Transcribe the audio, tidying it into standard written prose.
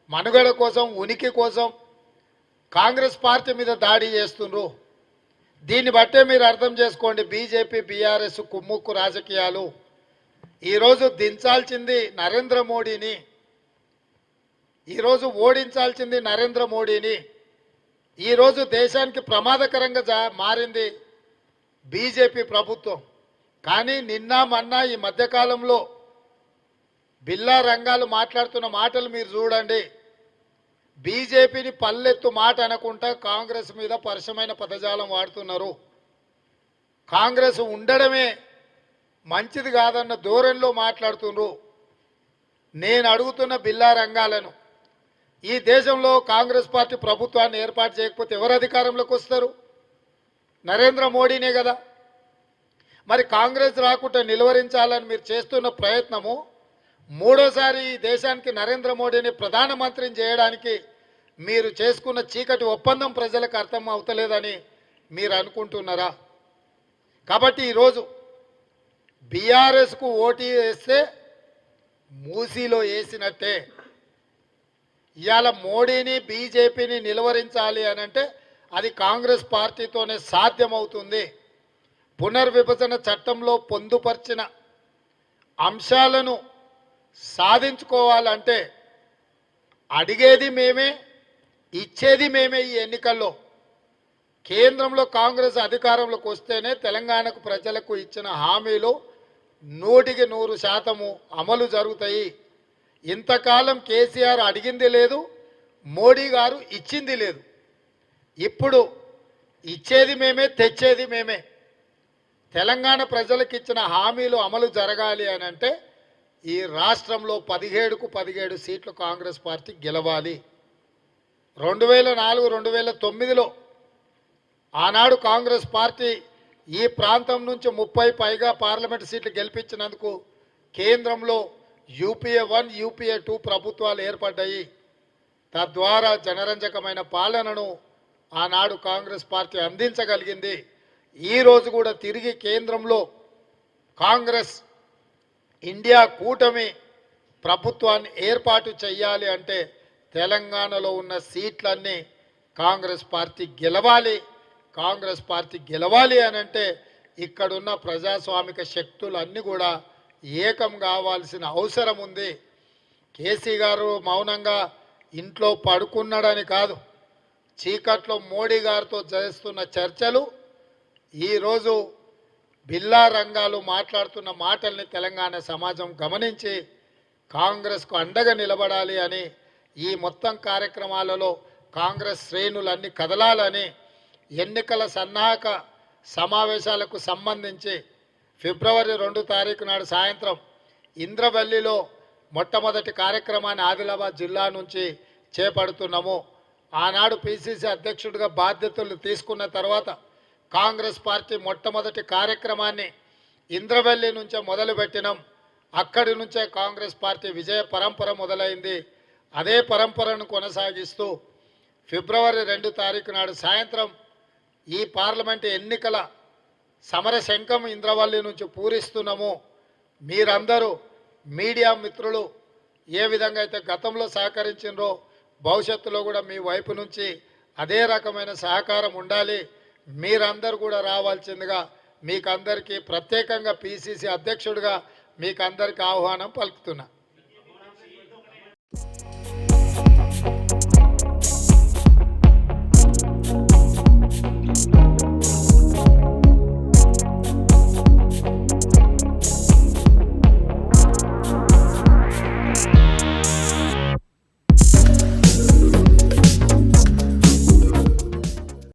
మనుగడ కోసం ఉనికి కోసం కాంగ్రెస్ పార్టీ మీద దాడి చేస్తున్నారు. దీన్ని బట్టే మీరు అర్థం చేసుకోండి బీజేపీ బీఆర్ఎస్ కుమ్ముక్కు రాజకీయాలు. ఈరోజు దించాల్సింది నరేంద్ర మోడీని, ఈరోజు ఓడించాల్సింది నరేంద్ర మోడీని. ఈరోజు దేశానికి ప్రమాదకరంగా మారింది బీజేపీ ప్రభుత్వం. కానీ నిన్న మొన్న ఈ మధ్యకాలంలో బిల్లా రంగాలు మాట్లాడుతున్న మాటలు మీరు చూడండి. బీజేపీని పల్లెత్తు మాట అనకుండా కాంగ్రెస్ మీద పరుషమైన పదజాలం వాడుతున్నారు. కాంగ్రెస్ ఉండడమే మంచిది కాదన్న ధోరణిలో మాట్లాడుతున్నారు. నేను అడుగుతున్న బిల్లా రంగాలను, ఈ దేశంలో కాంగ్రెస్ పార్టీ ప్రభుత్వాన్ని ఏర్పాటు చేయకపోతే ఎవరు అధికారంలోకి వస్తారు? నరేంద్ర మోడీనే కదా. మరి కాంగ్రెస్ రాకుండా నిలువరించాలని మీరు చేస్తున్న ప్రయత్నము మూడోసారి ఈ దేశానికి నరేంద్ర మోడీని ప్రధానమంత్రిని చేయడానికి మీరు చేసుకున్న చీకటి ఒప్పందం ప్రజలకు అర్థం అవుతలేదని మీరు అనుకుంటున్నారా? కాబట్టి ఈరోజు బీఆర్ఎస్కు ఓటు వేస్తే మూసీలో వేసినట్టే. ఇవాళ మోడీని బీజేపీని నిలువరించాలి అని అంటే అది కాంగ్రెస్ పార్టీతోనే సాధ్యమవుతుంది. పునర్విభజన చట్టంలో పొందుపరిచిన అంశాలను సాధించుకోవాలంటే అడిగేది మేమే, ఇచ్చేది మేమే. ఈ ఎన్నికల్లో కేంద్రంలో కాంగ్రెస్ అధికారంలోకి వస్తేనే తెలంగాణకు ప్రజలకు ఇచ్చిన హామీలు 100% అమలు జరుగుతాయి. ఇంతకాలం కేసీఆర్ అడిగింది లేదు, మోడీ గారు ఇచ్చింది లేదు. ఇప్పుడు ఇచ్చేది మేమే, తెచ్చేది మేమే. తెలంగాణ ప్రజలకు ఇచ్చిన హామీలు అమలు జరగాలి అని అంటే ఈ రాష్ట్రంలో 17కు 17 సీట్లు కాంగ్రెస్ పార్టీ గెలవాలి. 2004, 2009లో ఆనాడు కాంగ్రెస్ పార్టీ ఈ ప్రాంతం నుంచి 30 పైగా పార్లమెంటు సీట్లు గెలిపించినందుకు కేంద్రంలో యూపీఏ 1, యూపీఏ 2 ప్రభుత్వాలు ఏర్పడ్డాయి. తద్వారా జనరంజకమైన పాలనను ఆనాడు కాంగ్రెస్ పార్టీ అందించగలిగింది. ఈరోజు కూడా తిరిగి కేంద్రంలో కాంగ్రెస్ ఇండియా కూటమి ప్రభుత్వాన్ని ఏర్పాటు చేయాలి అంటే తెలంగాణలో ఉన్న సీట్లన్నీ కాంగ్రెస్ పార్టీ గెలవాలి. కాంగ్రెస్ పార్టీ గెలవాలి అని అంటే ఇక్కడున్న ప్రజాస్వామిక శక్తులన్నీ కూడా ఏకం కావాల్సిన అవసరం ఉంది. కేసీ గారు మౌనంగా ఇంట్లో పడుకున్నాడని కాదు, చీకట్లో మోడీ గారితో చేస్తున్న చర్చలు ఈరోజు బిల్లా రంగాలు మాట్లాడుతున్న మాటల్ని తెలంగాణ సమాజం గమనించి కాంగ్రెస్కు అండగా నిలబడాలి అని ఈ మొత్తం కార్యక్రమాలలో కాంగ్రెస్ శ్రేణులన్నీ కదలాలని ఎన్నికల సన్నాహక సమావేశాలకు సంబంధించి ఫిబ్రవరి 2 తారీఖు నాడు సాయంత్రం ఇంద్రవల్లిలో మొట్టమొదటి కార్యక్రమాన్ని ఆదిలాబాద్ జిల్లా నుంచి చేపడుతున్నాము. ఆనాడు పిసిసి అధ్యక్షుడిగా బాధ్యతలు తీసుకున్న తర్వాత కాంగ్రెస్ పార్టీ మొట్టమొదటి కార్యక్రమాన్ని ఇంద్రవల్లి నుంచే మొదలుపెట్టినాం. అక్కడి నుంచే కాంగ్రెస్ పార్టీ విజయ పరంపర మొదలైంది. అదే పరంపరను కొనసాగిస్తూ ఫిబ్రవరి 2 తారీఖు నాడు సాయంత్రం ఈ పార్లమెంటు ఎన్నికల సమర శంఖం ఇంద్రవల్లి నుంచి పూరిస్తున్నాము. మీరందరూ మీడియా మిత్రులు ఏ విధంగా అయితే గతంలో సహకరించినరో భవిష్యత్తులో కూడా మీ వైపు నుంచి అదే రకమైన సహకారం ఉండాలి. మీరందరూ కూడా రావాల్సిందిగా మీకందరికీ ప్రత్యేకంగా పిసిసి అధ్యక్షుడిగా మీకందరికీ ఆహ్వానం పలుకుతున్నా.